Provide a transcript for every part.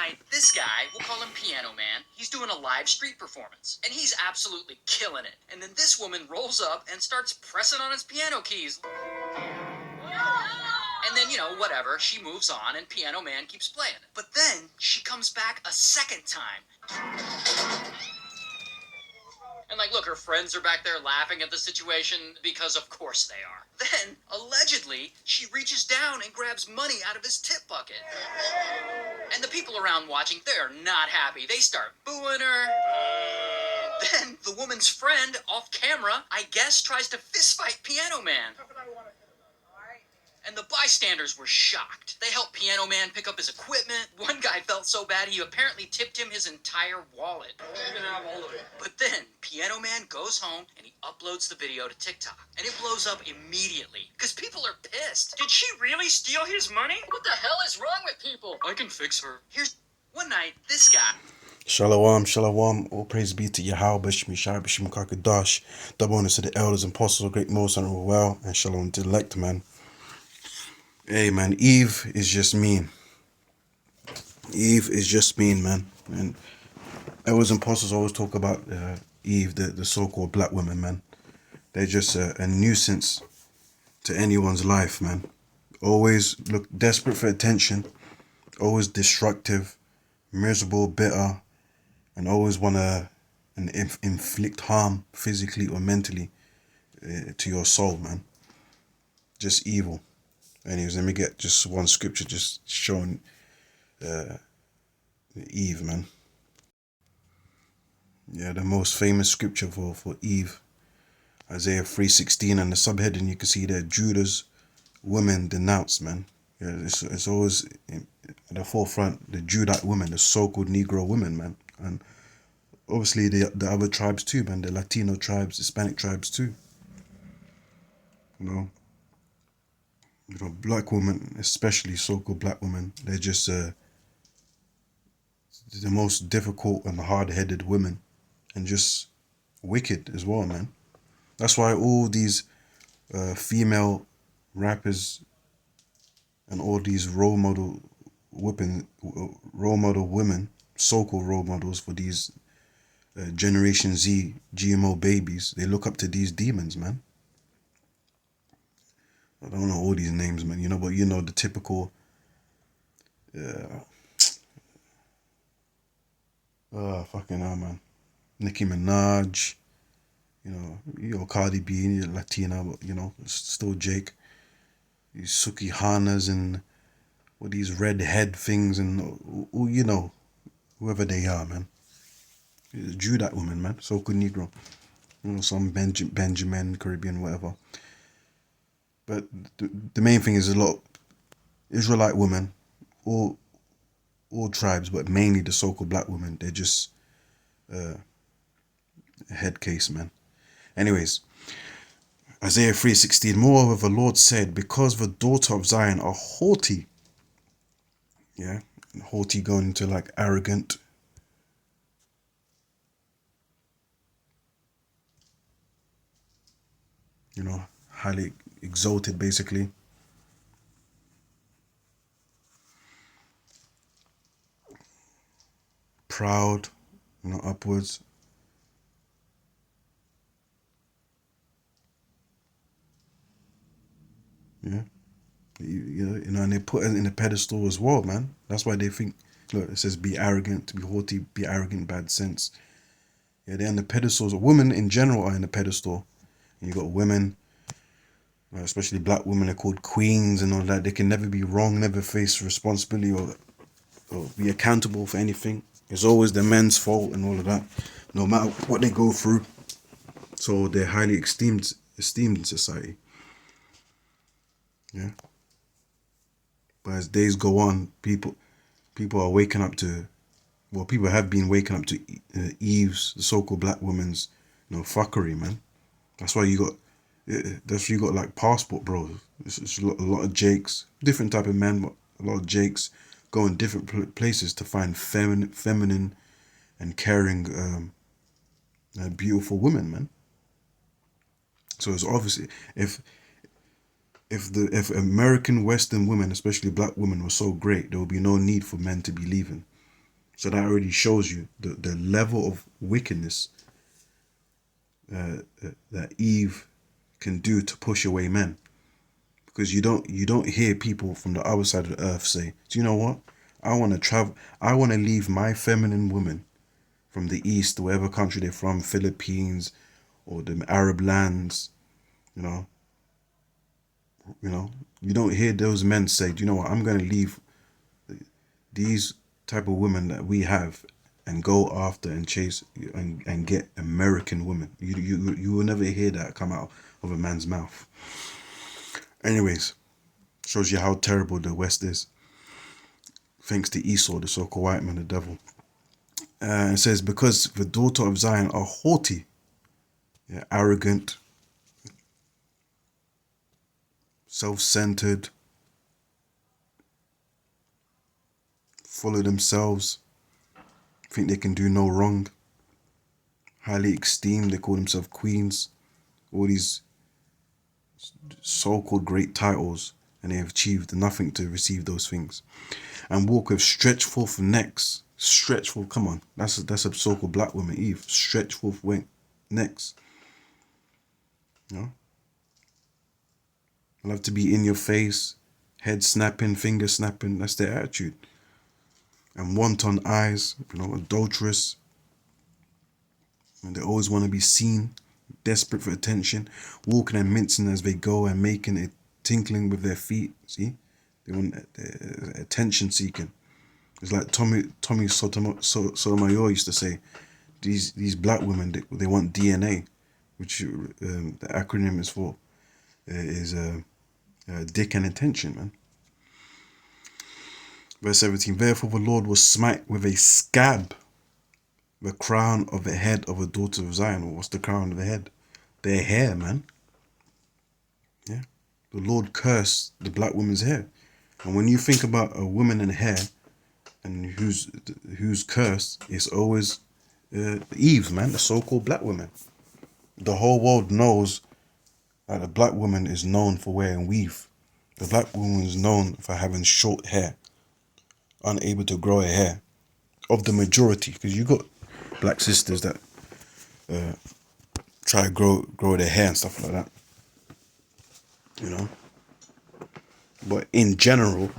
night, this guy, we'll call him Piano Man, he's doing a live street performance, and he's absolutely killing it. And then this woman rolls up and starts pressing on his piano keys. And then, whatever, she moves on and Piano Man keeps playing. But then she comes back a second time. And look, her friends are back there laughing at the situation because of course they are. Then, allegedly, she reaches down and grabs money out of his tip bucket. And the people around watching, they're not happy. They start booing her. Then the woman's friend, off camera, I guess, tries to fistfight Piano Man. And the bystanders were shocked. They helped Piano Man pick up his equipment. One guy felt so bad he apparently tipped him his entire wallet. You can have all of it. But then, Piano Man goes home and he uploads the video to TikTok. And it blows up immediately, because people are pissed. Did she really steal his money? What the hell is wrong with people? I can fix her. Here's one night, this guy. Shalom, shalom, all praise be to Yahweh, B'Shem Yeshai, B'Shem Kakadash, double honor to the elders and apostles of great most and well, and shalom to the elect, man. Hey, man, Eve is just mean. Eve is just mean, man. And elders and apostles always talk about Eve, the so-called black woman, man. They're just a nuisance to anyone's life, man. Always look desperate for attention, always destructive, miserable, bitter, and always want to inflict harm physically or mentally to your soul, man. Just evil. Anyways, let me get just one scripture just showing Eve, man. Yeah, the most famous scripture for Eve, Isaiah 3:16, and the subheading you can see there, Judah's women denounced, man. Yeah, it's always at the forefront, the Judite women, the so-called Negro women, man. And obviously the other tribes too, man, the Latino tribes, Hispanic tribes too. You know, black women, especially so-called black women, they're just the most difficult and hard-headed women, and just wicked as well, man. That's why all these female rappers and all these role model women, so-called role models for these Generation Z GMO babies, they look up to these demons, man. I don't know all these names, man, but the typical fucking hell, man. Nicki Minaj, Cardi B, Latina, but still Jake. These Suki Hanas and all these red head things and whoever they are, man. Judite woman, man, so-called Negro. Some Benjamin, Caribbean, whatever. But the main thing is a lot of Israelite women, all tribes, but mainly the so-called black women. They're just a head case, man. Anyways, Isaiah 3:16. Moreover, the Lord said, because the daughter of Zion are haughty. Yeah, haughty going into arrogant. Highly exalted, basically. Proud, upwards. Yeah. And they put it in a pedestal as well, man. That's why they think, look, it says be arrogant, be haughty, be arrogant, bad sense. Yeah, they're on the pedestals. Women in general are in the pedestal. And you got women, especially black women, are called queens and all that. They can never be wrong, never face responsibility or be accountable for anything. It's always the men's fault and all of that, no matter what they go through. So they're highly esteemed in society. Yeah. But as days go on, people are waking up to, people have been waking up to Eve's, the so-called black woman's, fuckery, man. That's why you got passport bros. It's a lot of Jakes, different type of men, but a lot of Jakes go in different places to find feminine and caring, beautiful women, man. So it's obviously if American Western women, especially black women, were so great, there would be no need for men to be leaving. So that already shows you the level of wickedness that Eve can do to push away men. Because you don't hear people from the other side of the earth say, do you know what? I want to travel. I want to leave my feminine woman from the east, wherever country they're from, Philippines or the Arab lands, you know. You don't hear those men say, do you know what? I'm going to leave these type of women that we have and go after and chase and get American women. You will never hear that come out of a man's mouth. Anyways, shows you how terrible the West is. Thanks to Esau, the so-called white man, the devil. It says, because the daughter of Zion are haughty, arrogant, self-centered, full of themselves, think they can do no wrong, highly esteemed, they call themselves queens, all these so-called great titles, and they have achieved nothing to receive those things. And walk with stretched forth necks. Stretched forth, come on, that's a so-called black woman, Eve. Stretched forth necks. You know? Love to be in your face, head snapping, finger snapping. That's their attitude. And wanton eyes, adulterous. And they always want to be seen, desperate for attention, walking and mincing as they go and making it tinkling with their feet. See, they want attention seeking. It's like Tommy Sotomayor used to say, these black women, they want DNA, which the acronym is for is dick and attention, man. Verse 17, therefore the Lord will smite with a scab the crown of the head of a daughter of Zion. Or what's the crown of the head? Their hair, man. Yeah. The Lord cursed the black woman's hair. And when you think about a woman and hair, and who's cursed, it's always Eve, man, the so-called black woman. The whole world knows that a black woman is known for wearing weave. The black woman is known for having short hair, unable to grow her hair. Of the majority, because you got black sisters that try to grow their hair and stuff like that, But in general,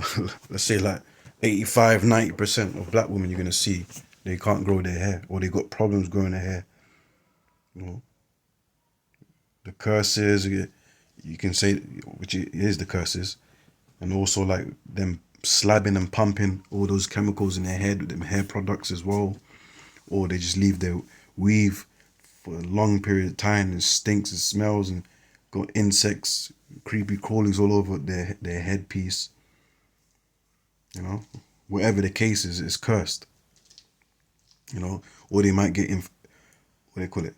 let's say like 85-90% of black women you're gonna see, they can't grow their hair, or they got problems growing their hair. The curses, you can say, which is the curses, and also like them slabbing and pumping all those chemicals in their head with them hair products as well, or they just leave their weave for a long period of time and it stinks and smells and got insects, creepy crawlies all over their headpiece. Whatever the case is, it's cursed. Or they might get what they call it,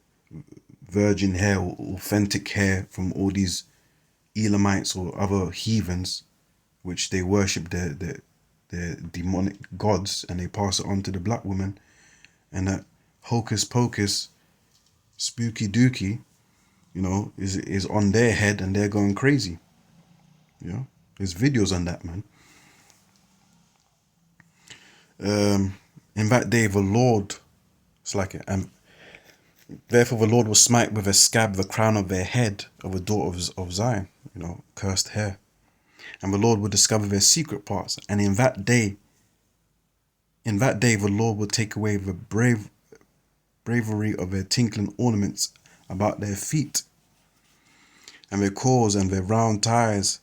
virgin hair or authentic hair from all these Elamites or other heathens, which they worship their demonic gods, and they pass it on to the black woman, and that hocus pocus, spooky dookie, is on their head, and they're going crazy. There's videos on that, man. In that day, the Lord, it's like it, and therefore the Lord will smite with a scab the crown of their head of the daughters of Zion, cursed hair. And the Lord will discover their secret parts. And in that day, the Lord will take away the bravery of their tinkling ornaments about their feet, and their cords and their round ties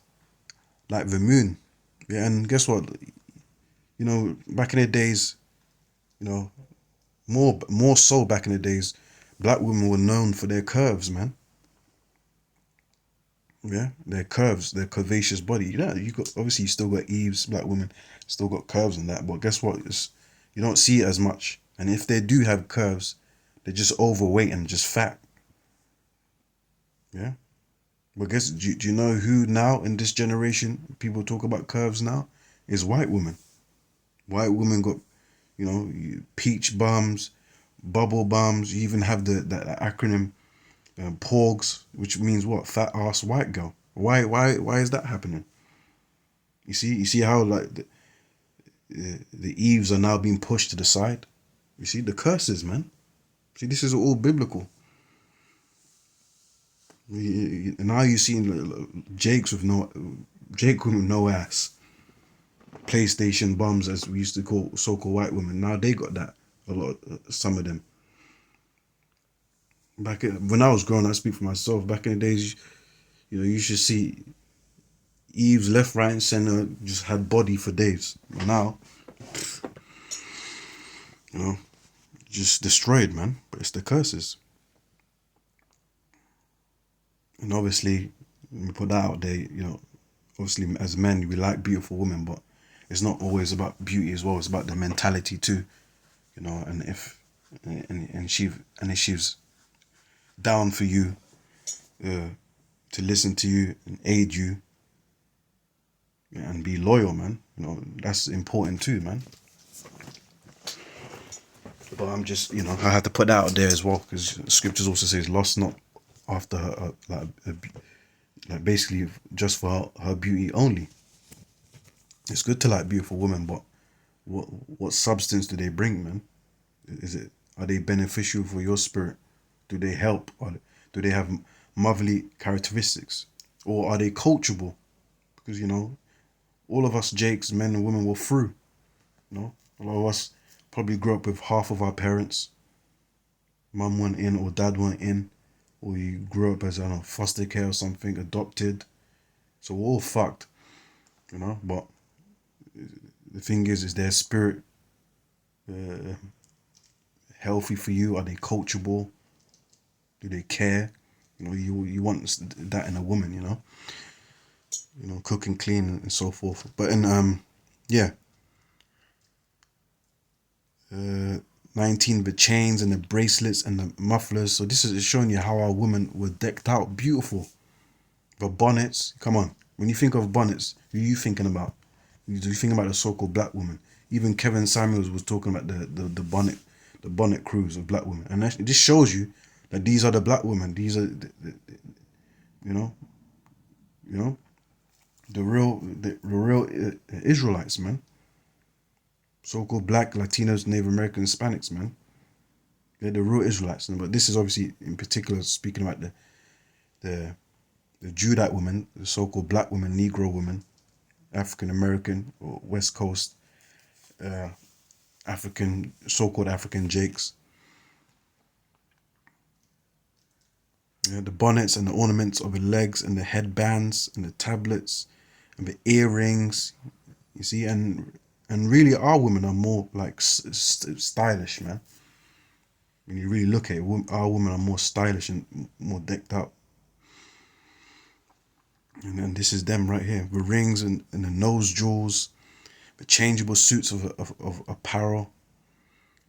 like the moon. Yeah, and guess what? Back in the days, more so back in the days, black women were known for their curves, man. Yeah, their curves, their curvaceous body. You got, obviously you still got Eve's black women, still got curves and that, but guess what? You don't see it as much. And if they do have curves, they're just overweight and just fat. Yeah. But guess, do you know who now in this generation, people talk about curves now? Is white women. White women got, peach bums, bubble bums. You even have the acronym PORGs, which means what? Fat ass white girl. Why is that happening? You see how like the Eves are now being pushed to the side. You see the curses, man. See, this is all biblical. Now you see Jake with no ass, PlayStation bums, as we used to call so-called white women. Now they got that. A lot, some of them. When I was growing, I speak for myself. Back in the days, you should see Eve's left, right, and center just had body for days. Now, just destroyed, man. But it's the curses. And obviously, when we put that out there, obviously as men, we like beautiful women, but it's not always about beauty as well. It's about the mentality too, and if she's down for you, to listen to you and aid you, and be loyal, man. That's important too, man. But I'm just, I have to put that out there as well, because scriptures also says, "Lost not after her," like basically just for her beauty only. It's good to like beautiful women, but what substance do they bring, man? Are they beneficial for your spirit? Do they help? Or do they have motherly characteristics? Or are they coachable? Because all of us Jakes, men and women, were through. A lot of us probably grew up with half of our parents. Mum went in or dad went in, or you grew up as, I don't know, foster care or something, adopted. So we're all fucked, But the thing is their spirit healthy for you? Are they coachable? Do they care? You want that in a woman, cook and clean and so forth. But in yeah, 19, the chains and the bracelets and the mufflers. So this is showing you how our women were decked out, beautiful. The bonnets, come on. When you think of bonnets, who are you thinking about? Do you think about the so-called black woman? Even Kevin Samuels was talking about the bonnet crews of black women, and it just shows you that these are the black women. These are you know, the real Israelites, man. So-called black, Latinos, Native Americans, Hispanics, man. They're the real Israelites. But this is obviously in particular speaking about the Judite women, the so-called black women, Negro women, African American or West Coast African, so-called African Jakes. The bonnets and the ornaments of the legs and the headbands and the tablets and the earrings, you see, and really our women are more like stylish, man. When you really look at it, our women are more stylish and more decked out. And then this is them right here, the rings and the nose jewels, the changeable suits of apparel,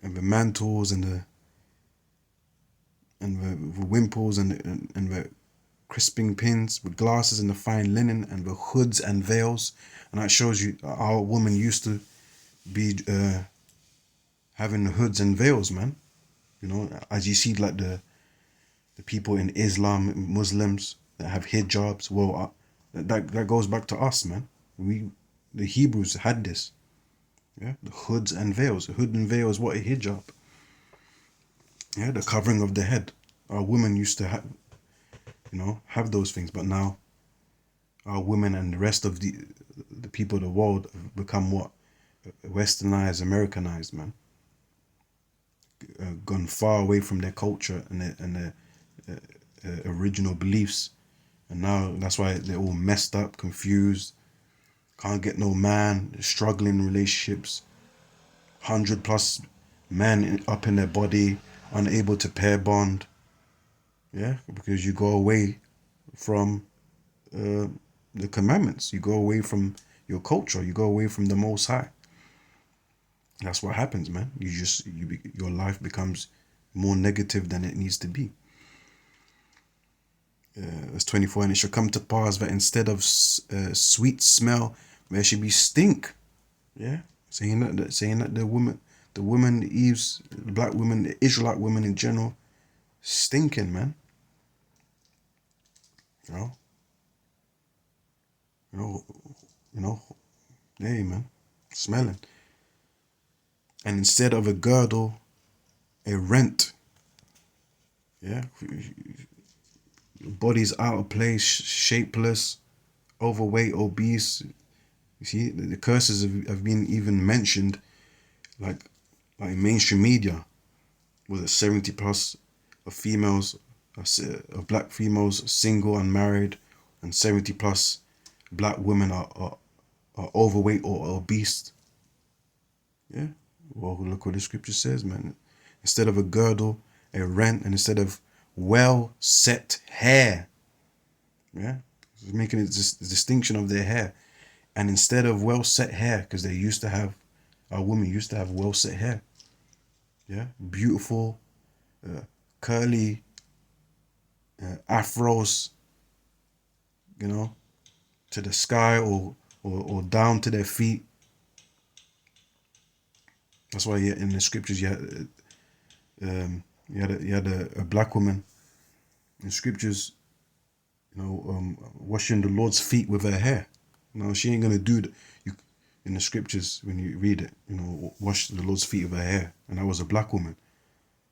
and the mantles and the wimples and the crisping pins, with glasses and the fine linen and the hoods and veils. And that shows you our woman used to be having the hoods and veils, man. As you see, like the people in Islam, Muslims that have hijabs. Well, that goes back to us, man. The Hebrews had this. Yeah, the hoods and veils. The hood and veil is what a hijab. Yeah, the covering of the head. Our women used to have those things, but now our women and the rest of the people of the world have become what? Westernized, Americanized, man. Gone far away from their culture and their original beliefs, and now that's why they're all messed up, confused, can't get no man, struggling in relationships, 100+ men up in their body, unable to pair bond. Yeah, because you go away from the commandments, you go away from your culture, you go away from the Most High. That's what happens, man. Your life becomes more negative than it needs to be. Verse 24, and it shall come to pass that instead of sweet smell, there should be stink. Yeah, saying that the woman, the Eve's, the black women, the Israelite women in general, stinking, man. You know, hey, man, smelling. And instead of a girdle, a rent. Yeah, your body's out of place, shapeless, overweight, obese. You see, the curses have been even mentioned, like in mainstream media. Was it 70 plus of females, of black females, single, unmarried, and 70 plus black women are overweight or obese? Yeah. Well, look what the scripture says, man. Instead of a girdle, a rent, and instead of well set hair. Yeah. It's making a distinction of their hair. And instead of well set hair, because they used to have, our women used to have well set hair. Yeah. Beautiful, curly afros, you know, to the sky or down to their feet. That's why in the scriptures you had a black woman in scriptures, washing the Lord's feet with her hair. She ain't gonna do that. In the scriptures, when you read it, wash the Lord's feet with her hair, and that was a black woman.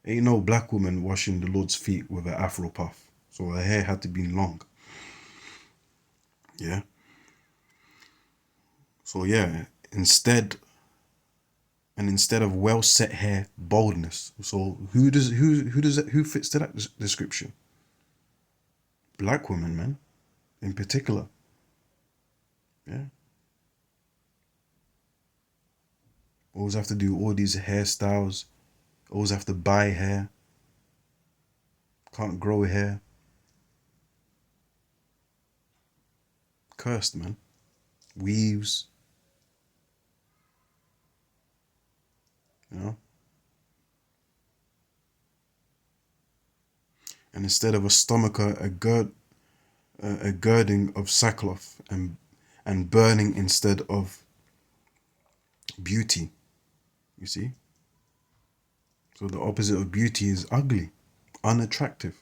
Ain't no black woman washing the Lord's feet with an afro puff. So her hair had to be long. Yeah. So yeah, instead of well set hair, boldness. So who fits to that description? Black women, man, in particular. Yeah. Always have to do all these hairstyles. Always have to buy hair. Can't grow hair. Cursed, man. Weaves. And instead of a stomacher, a girding of sackcloth and burning instead of beauty. You see? So the opposite of beauty is ugly, unattractive.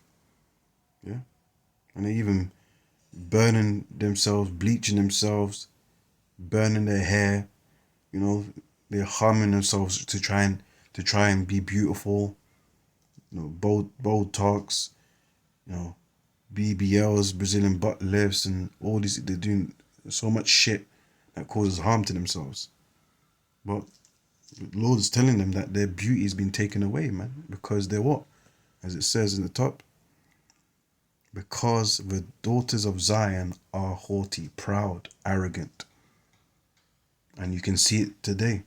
Yeah? And they even burning themselves, bleaching themselves, burning their hair. They're harming themselves to try and be beautiful. Botox, BBLs, Brazilian butt lifts, and all these. They're doing so much shit that causes harm to themselves. But the Lord is telling them that their beauty has been taken away, man, because they're what? As it says in the top, because the daughters of Zion are haughty, proud, arrogant. And you can see it today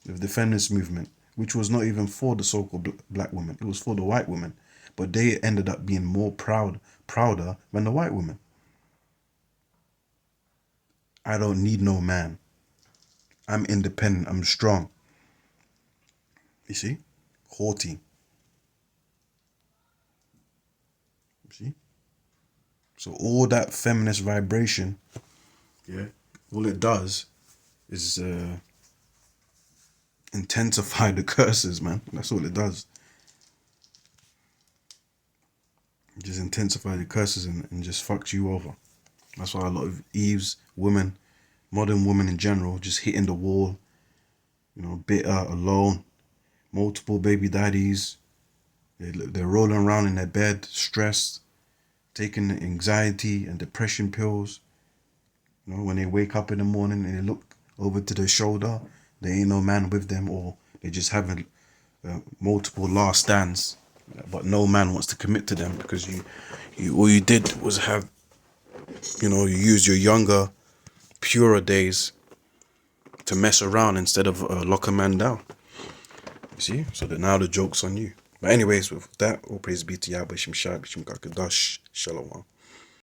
with the feminist movement, which was not even for the so-called black woman. It was for the white woman. But they ended up being more prouder than the white woman. I don't need no man. I'm independent. I'm strong. You see? Haughty. You see? So all that feminist vibration, yeah, all it does is intensify the curses, man. That's all it does. It just intensify the curses and just fucks you over. That's why a lot of Eve's women, modern women in general, just hitting the wall, bitter, alone, multiple baby daddies. They're rolling around in their bed, stressed, taking anxiety and depression pills. When they wake up in the morning and they look over to their shoulder, there ain't no man with them, or they just having multiple last stands, but no man wants to commit to them because you all you did was have, you use your younger, purer days to mess around instead of lock a man down. You see? So that now the joke's on you. But anyways, with that, all praise be to Yahweh Shem Shai B'Shem Kakadash. Shalom.